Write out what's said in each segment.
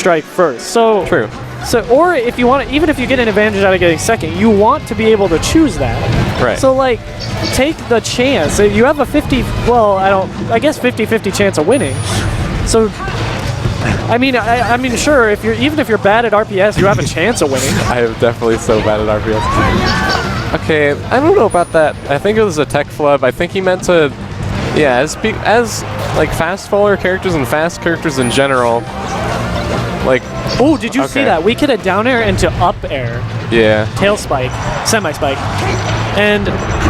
strike first. So True. So, or if you want to, even if you get an advantage out of getting second, you want to be able to choose that. Right. So, like, take the chance. You have a I guess 50-50 chance of winning. So, I mean, sure, even if you're bad at RPS, you have a chance of winning. I am definitely so bad at RPS. Okay, I don't know about that. I think it was a tech flub. I think he meant to, yeah, as like fast faller characters and fast characters in general, like. Oh, did you see that? We could have down air into up air. Yeah. Tail spike, semi spike. And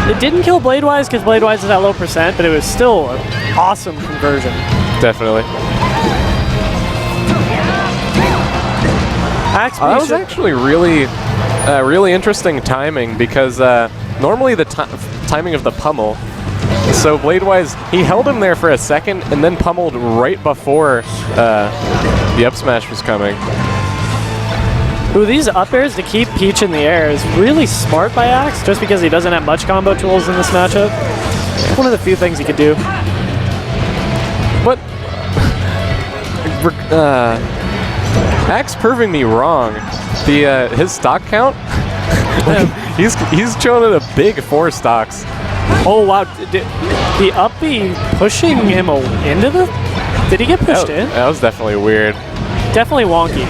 it didn't kill Bladewise because Bladewise is at low percent, but it was still an awesome conversion. Definitely. That was actually really interesting timing because normally the timing of the pummel. So Bladewise, he held him there for a second and then pummeled right before the up smash was coming. Ooh, these up airs to keep Peach in the air is really smart by Axe, just because he doesn't have much combo tools in this matchup. It's one of the few things he could do. But Axe proving me wrong. His stock count, he's chilling at a big 4 stocks. Oh wow, the up B pushing him into the? Did he get pushed in? That was definitely weird. Definitely wonky.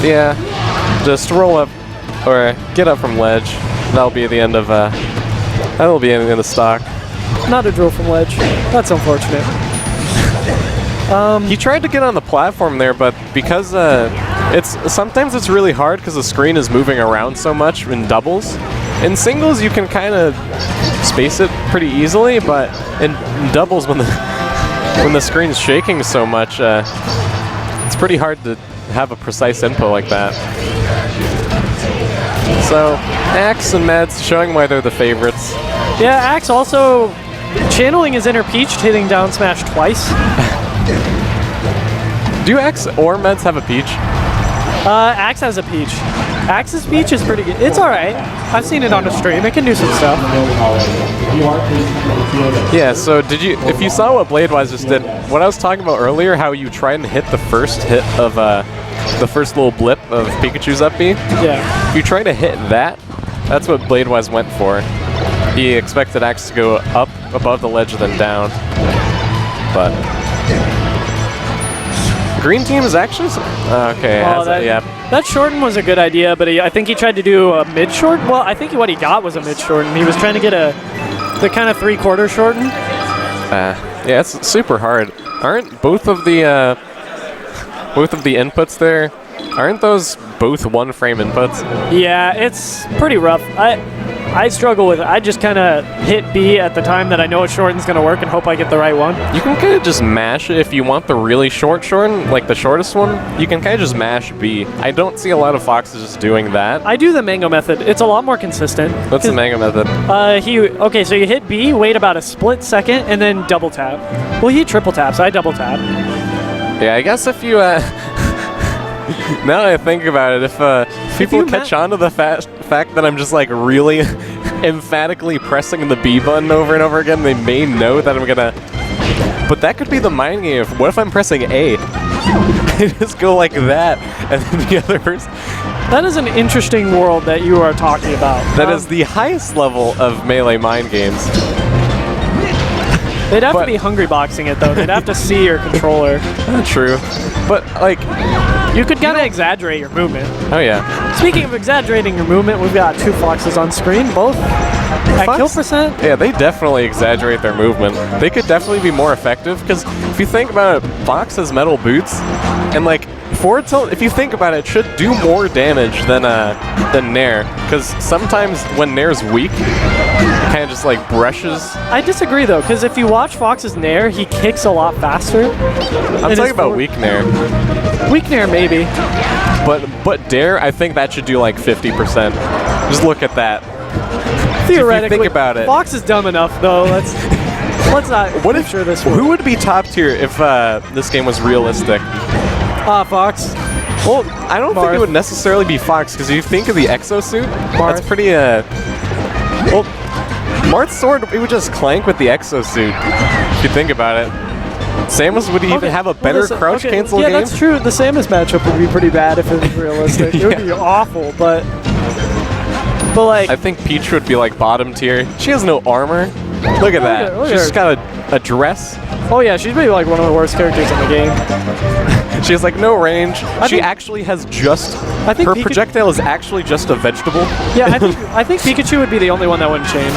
Yeah, just roll up or get up from ledge. That'll be the end of the stock. Not a drill from ledge. That's unfortunate. He tried to get on the platform there, but because sometimes it's really hard because the screen is moving around so much in doubles. In singles, you can kind of space it pretty easily, but in doubles, when the screen's shaking so much, it's pretty hard to have a precise input like that. So, Axe and Medz showing why they're the favorites. Yeah, Axe also channeling his inner Peach, hitting down smash twice. Do Axe or Medz have a Peach? Axe has a Peach. Axe's Peach is pretty good. It's alright. I've seen it on the stream. It can do some stuff. Yeah, so if you saw what Bladewise just did, what I was talking about earlier, how you try and hit the first hit of the first little blip of Pikachu's up B? Yeah. If you try to hit that, that's what Bladewise went for. He expected Axe to go up above the ledge then down. But Green team is actually okay. Oh, that shorten was a good idea, but I think he tried to do a mid short. Well, I think what he got was a mid shorten. He was trying to get the kind of 3/4 shorten. Yeah, it's super hard. Aren't both of the inputs there? Aren't those both 1 frame inputs? Yeah, it's pretty rough. I struggle with it. I just kind of hit B at the time that I know a shorten's going to work and hope I get the right one. You can kind of just mash it if you want the really short shorten, like the shortest one. You can kind of just mash B. I don't see a lot of Foxes just doing that. I do the mango method. It's a lot more consistent. What's the mango method? Okay, so you hit B, wait about a split second, and then double tap. Well, he triple taps. I double tap. Yeah, I guess if you... now that I think about it, if people catch on to the fact that I'm just like really emphatically pressing the B button over and over again, they may know that I'm gonna... But that could be the mind game. What if I'm pressing A? I just go like that, and then the other person... That is an interesting world that you are talking about. That is the highest level of melee mind games. They'd have to be hungry boxing it though. They'd have to see your controller. True. But like... You could kind of exaggerate your movement. Oh yeah. Speaking of exaggerating your movement, we've got 2 Foxes on screen, both at kill percent. Yeah, they definitely exaggerate their movement. They could definitely be more effective, because if you think about it, Fox has metal boots, and like forward tilt, if you think about it, should do more damage than Nair, because sometimes when Nair's weak, it kind of just like brushes. I disagree though, because if you watch Fox's Nair, he kicks a lot faster. I'm talking about weak Nair. Weak Nair maybe. But Dare, I think that should do like 50%. Just look at that. Theoretically, think about it. Fox is dumb enough though. Let's not. What if this? Who would be top tier if this game was realistic? Fox. Well, I don't think it would necessarily be Fox, because if you think of the exosuit, that's pretty well, Marth's sword, it would just clank with the exosuit, if you think about it. Samus would even have a better crouch cancel game. Yeah, that's true. The Samus matchup would be pretty bad if it was realistic. It would be awful, but like... I think Peach would be like bottom tier. She has no armor. Look at that. She's just got a dress. Oh yeah, she's maybe like one of the worst characters in the game. She has like no range. She actually has just... her projectile is actually just a vegetable. Yeah, I think Pikachu would be the only one that wouldn't change.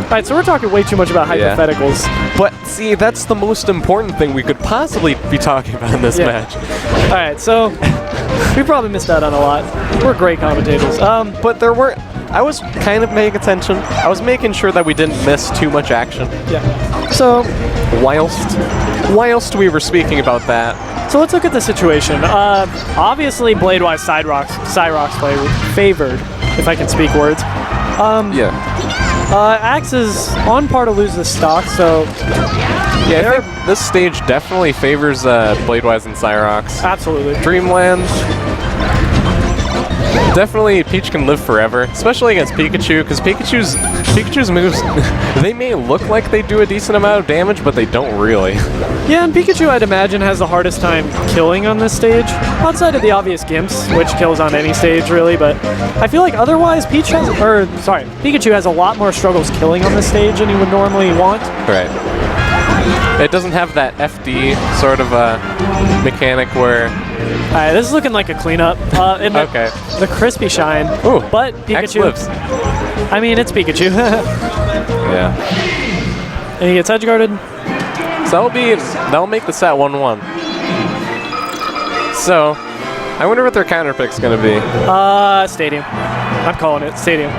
Alright, so we're talking way too much about hypotheticals. But see, that's the most important thing we could possibly be talking about in this match. Alright, so we probably missed out on a lot. We're great commentators. But there were... I was kind of paying attention. I was making sure that we didn't miss too much action. Yeah. So... Whilst we were speaking about that... So let's look at the situation. Obviously, Bladewise Syrox play favored, if I can speak words. Axe is on par to lose this stock, so... Yeah, I think this stage definitely favors Bladewise and Syrox. Absolutely. Dreamland... Definitely, Peach can live forever, especially against Pikachu, because Pikachu's moves, they may look like they do a decent amount of damage, but they don't really. Yeah, and Pikachu, I'd imagine, has the hardest time killing on this stage, outside of the obvious Gimps, which kills on any stage, really, but I feel like otherwise Pikachu has a lot more struggles killing on this stage than he would normally want. Right. It doesn't have that FD sort of mechanic where... Alright, this is looking like a cleanup. The crispy shine. Ooh, but Pikachu. Lives. I mean, it's Pikachu. Yeah. And he gets edge guarded. So that'll make the set 1-1. So, I wonder what their counter pick's gonna be. Stadium. I'm calling it Stadium.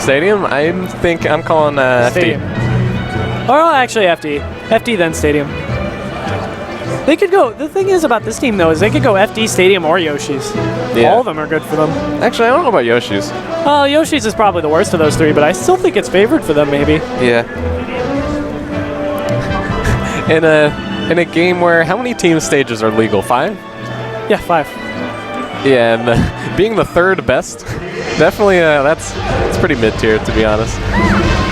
Stadium? I'm calling Stadium. FD. Or actually FD. FD then Stadium. They could go. The thing is about this team though is they could go FD, Stadium, or Yoshi's. Yeah. All of them are good for them. Actually, I don't know about Yoshi's. Yoshi's is probably the worst of those three, but I still think it's favored for them. Maybe. Yeah. In a game where how many team stages are legal? 5? Yeah, 5. Yeah, and being the third best, definitely that's pretty mid tier to be honest.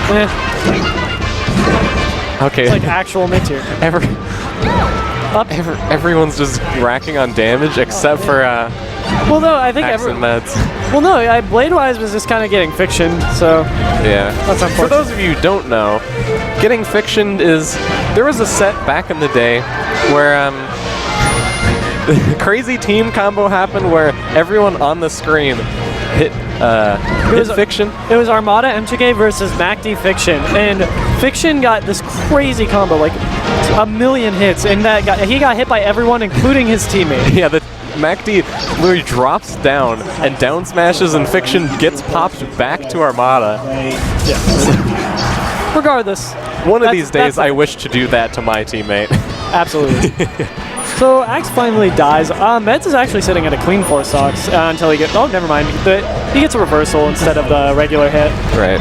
Yeah. Okay. It's like actual mid tier. Everyone's just racking on damage except for well, no, I think Medz. Well, no, Bladewise was just kind of getting fiction, so yeah. That's unfortunate. For those of you who don't know, getting fictioned is there was a set back in the day where the crazy team combo happened where everyone on the screen hit Fiction. It was Armada MTK versus MacD Fiction, and Fiction got this crazy combo, like a million hits, and he got hit by everyone, including his teammate. Yeah, the MacD literally drops down and down smashes, and Fiction gets popped back to Armada. Yeah. Regardless, one of these days, I wish to do that to my teammate. Absolutely. So Axe finally dies. Medz is actually sitting at a clean 4 stocks until he gets. Oh, never mind. He gets a reversal instead of the regular hit. Right.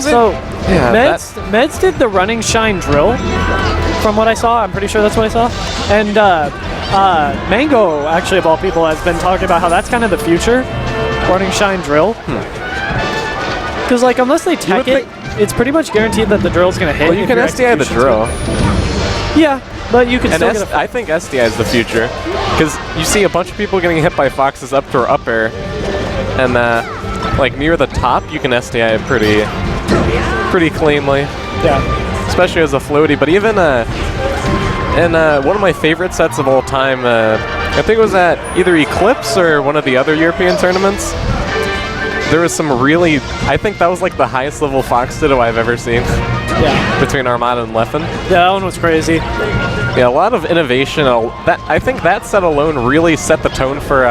So Medz did the running shine drill. From what I saw, I'm pretty sure that's what I saw. And Mango, actually of all people, has been talking about how that's kind of the future. Running shine drill. Because like unless they tech it, it's pretty much guaranteed that the drill's gonna hit. Well, you can SDI the drill. Yeah, but you can still get I think SDI is the future, because you see a bunch of people getting hit by Fox's up to up air, and like near the top, you can SDI it pretty cleanly. Yeah. Especially as a floaty, but even in one of my favorite sets of all time, I think it was at either Eclipse or one of the other European tournaments. There was some really, I think that was like the highest level Fox Ditto I've ever seen. Yeah. Between Armada and Leffen. Yeah, that one was crazy. Yeah, a lot of innovation. I think that set alone really set the tone for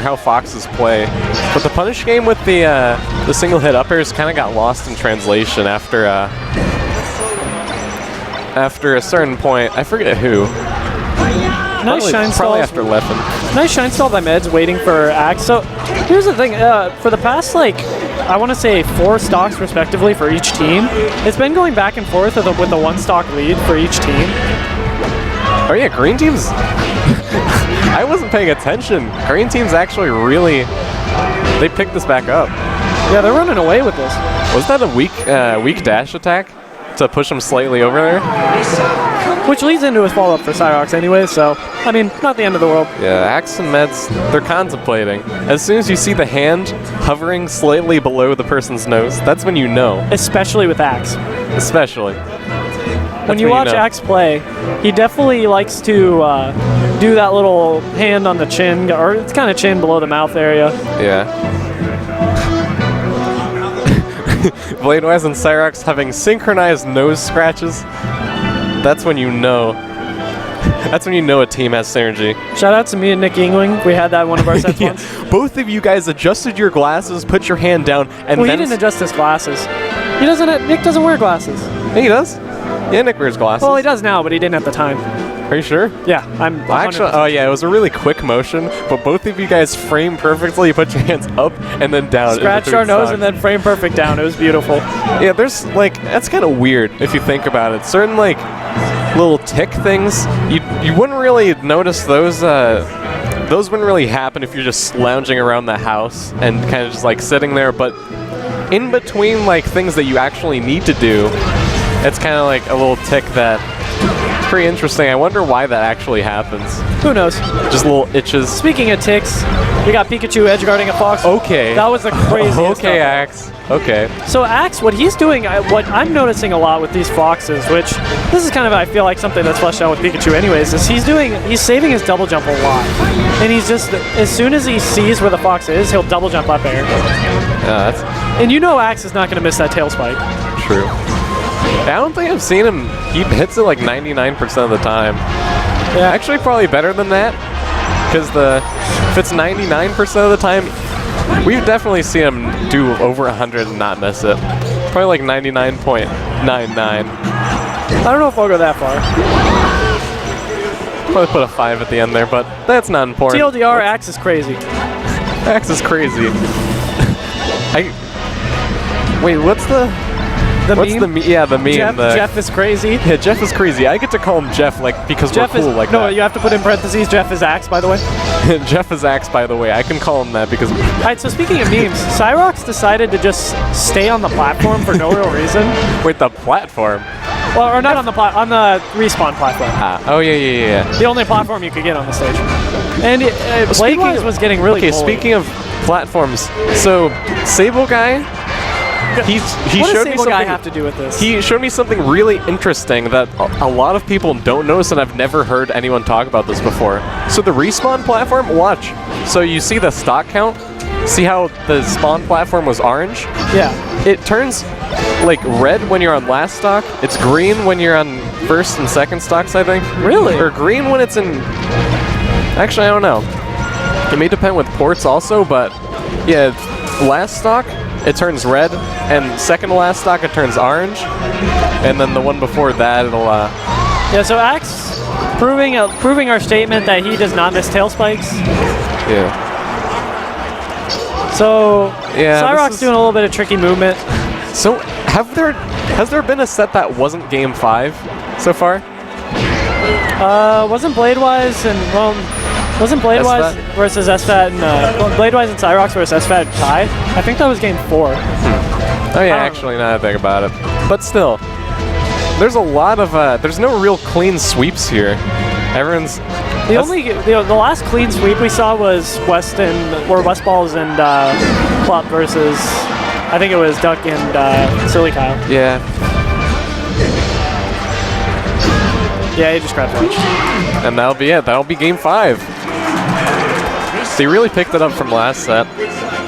how Foxes play. But the punish game with the single hit up airs kind of got lost in translation after a certain point. I forget who. Nice shine stall. Probably after Leffen. Nice shine stall by Medz waiting for Axe. So here's the thing. For the past, like, I want to say 4 stocks respectively for each team, it's been going back and forth with a 1 stock lead for each team. Oh yeah, Green Team's... I wasn't paying attention. Green Team's actually really... They picked this back up. Yeah, they're running away with this. Was that a weak dash attack? to push him slightly over there. Which leads into his follow-up for Syrox anyway, so, I mean, not the end of the world. Yeah, Axe and Medz, they're contemplating. As soon as you see the hand hovering slightly below the person's nose, that's when you know. Especially with Axe. Especially. When you watch Axe play, he definitely likes to do that little hand on the chin, or it's kind of chin below the mouth area. Yeah. Bladewise and Syrox having synchronized nose scratches. That's when you know. That's when you know a team has synergy. Shout out to me and Nick Yingling. We had that in one of our sets once. Both of you guys adjusted your glasses, put your hand down, and well, then he didn't adjust his glasses. He doesn't. Nick doesn't wear glasses. Yeah, he does. Yeah, Nick wears glasses. Well, he does now, but he didn't at the time. Are you sure? Yeah, I'm. Actually, oh yeah, it was a really quick motion, but both of you guys framed perfectly. You put your hands up and then down. Scratched our nose and then framed perfect down. It was beautiful. Yeah, there's like that's kind of weird if you think about it. Certain like little tick things, you wouldn't really notice those. Those wouldn't really happen if you're just lounging around the house and kind of just like sitting there. But in between like things that you actually need to do, it's kind of like a little tick that. Pretty interesting. I wonder why that actually happens. Who knows? Just little itches. Speaking of ticks, we got Pikachu edge guarding a fox. Okay. That was the craziest Okay, Axe. Okay. So Axe, what he's doing, what I'm noticing a lot with these foxes, which this is kind of, I feel like, something that's fleshed out with Pikachu anyways, is he's saving his double jump a lot. And he's just, as soon as he sees where the fox is, he'll double jump up air. Yeah, and you know Axe is not going to miss that tail spike. True. I don't think I've seen him. He hits it like 99% of the time. Yeah. Actually, probably better than that. Because if it's 99% of the time, we've definitely seen him do over 100 and not miss it. Probably like 99.99. I don't know if I'll go that far. Probably put a 5 at the end there, but that's not important. TLDR, Axe is crazy. Axe is crazy. Wait, what's the meme? Yeah, the meme. Jeff is crazy. Yeah, Jeff is crazy. I get to call him Jeff, like, because Jeff we're cool like that. No, you have to put in parentheses, Jeff is Axe, by the way. Jeff is Axe, by the way. I can call him that because... Alright, so speaking of memes, Syrox decided to just stay on the platform for no real reason. Wait, the platform? Well, or not on the respawn platform. Oh, yeah. The only platform you could get on the stage. And Bladewise was getting really Okay, speaking of platforms, so Sable Guy... He showed me something. Guy have to do with this? He showed me something really interesting that a lot of people don't notice, and I've never heard anyone talk about this before. So the respawn platform, watch. So you see the stock count? See how the spawn platform was orange? Yeah. It turns like red when you're on last stock. It's green when you're on first and second stocks, I think. Really? Or green when it's in... Actually, I don't know. It may depend with ports also, but yeah, last stock, it turns red, and second to last stock, it turns orange, and then the one before that, it'll... Yeah, so Axe proving our statement that he does not miss tail spikes. Yeah. So, yeah, Syrox doing a little bit of tricky movement. So, has there been a set that wasn't Game 5 so far? Wasn't Bladewise and, well... Wasn't Bladewise versus SFAT and Bladewise and Syrox versus SFAT tied? I think that was game 4. Oh yeah, actually, now that I think about it. But still, there's a lot of there's no real clean sweeps here. Everyone's the last clean sweep we saw was Westballs and Plop versus I think it was Duck and Silly Kyle. Yeah. Yeah, he just grabbed lunch. And that'll be it. That'll be game 5. They really picked it up from last set.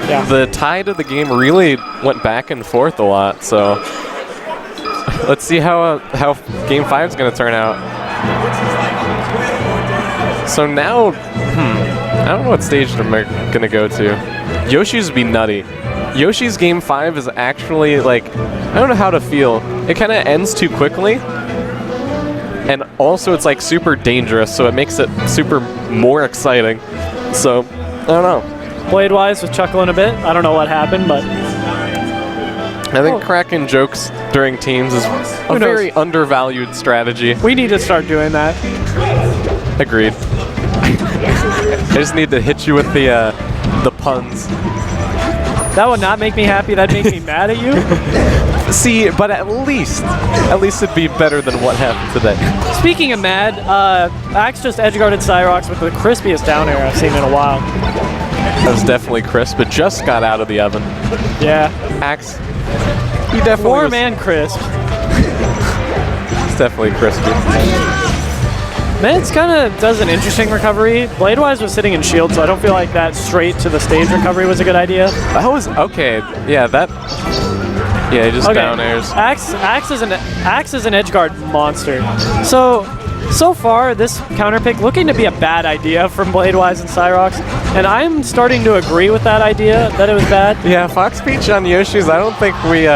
Yeah. The tide of the game really went back and forth a lot, so let's see how game 5 is going to turn out. So now, I don't know what stage they're going to go to. Yoshi's would be nutty. Yoshi's game 5 is actually like, I don't know how to feel. It kind of ends too quickly. And also it's like super dangerous, so it makes it super more exciting. So, I don't know. Bladewise was chuckling a bit. I don't know what happened, but... I think cracking jokes during teams is a very undervalued strategy. We need to start doing that. Agreed. I just need to hit you with the puns. That would not make me happy. That'd make me mad at you. See, but at least it'd be better than what happened today. Speaking of mad, Axe just edgeguarded Syrox with the crispiest down air I've seen in a while. That was definitely crisp. It just got out of the oven. Yeah. Axe, he definitely warm and crisp. It's definitely crispy. Medz kind of does an interesting recovery. Bladewise was sitting in shield, so I don't feel like that straight to the stage recovery was a good idea. That was okay. Yeah, that. Yeah, he just down airs. Axe is an edgeguard monster. So far, this counter pick looking to be a bad idea from Bladewise and Syrox, and I'm starting to agree with that idea that it was bad. Yeah, Fox Peach on Yoshi's. I don't think we.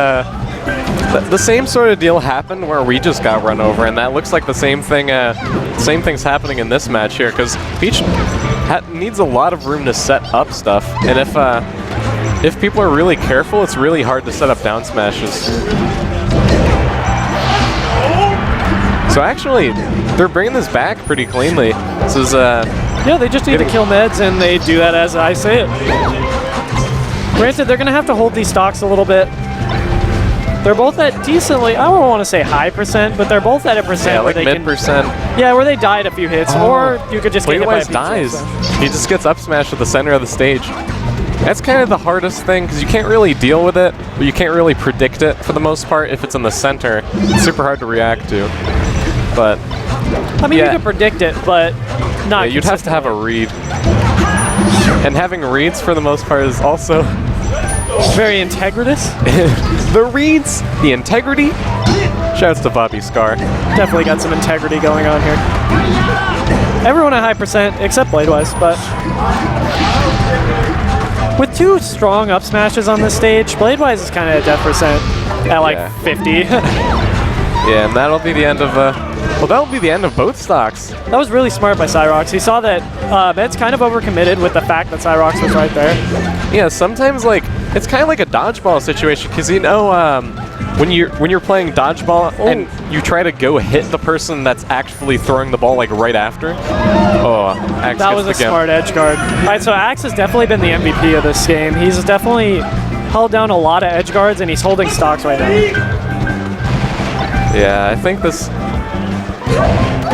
The same sort of deal happened where we just got run over, and that looks like the same thing. Same thing's happening in this match here because Peach needs a lot of room to set up stuff, and if people are really careful, it's really hard to set up down smashes. So actually, they're bringing this back pretty cleanly. This is yeah, they just need to kill Medz, and they do that as I say it. Granted, they're gonna have to hold these stocks a little bit. They're both at decently, I don't want to say high percent, but they're both at a percent yeah, where like they mid-percent. Yeah, where they died a few hits, or you could just get hit by a Bladewise dies. He just gets up smashed at the center of the stage. That's kind of the hardest thing, because you can't really deal with it, but you can't really predict it for the most part. If it's in the center, it's super hard to react to. But I mean, you can predict it, but not. Yeah, you'd have to have a read. And having reads for the most part is also very integritous. The reads, the integrity. Shouts to Bobby Scar. Definitely got some integrity going on here. Everyone at high percent except Bladewise, but with two strong up smashes on this stage, Bladewise is kind of at death percent at like 50. Yeah, and that'll be the end of well, that'll be the end of both stocks. That was really smart by Syrox. He saw that Medz kind of overcommitted with the fact that Syrox was right there. Yeah, sometimes like it's kind of like a dodgeball situation because you know when you're playing dodgeball and you try to go hit the person that's actually throwing the ball like right after. Oh, Axe that was a smart edge guard. All right, so Axe has definitely been the MVP of this game. He's definitely held down a lot of edge guards and he's holding stocks right now. Yeah, I think this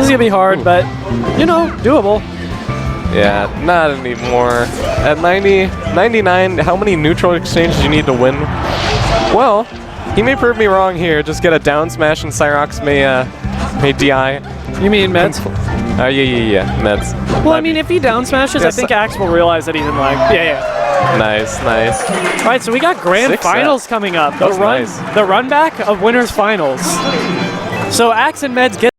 is gonna be hard, but you know, doable. Yeah, not anymore. At 99, how many neutral exchanges do you need to win? Well, he may prove me wrong here. Just get a down smash and Syrox may DI. You mean Medz? Yeah, Medz. Well, I mean, if he down smashes, I think Axe will realize that he's in lag. Yeah. Nice. All right, so we got grand finals coming up. The runback of winners finals. So Axe and Medz get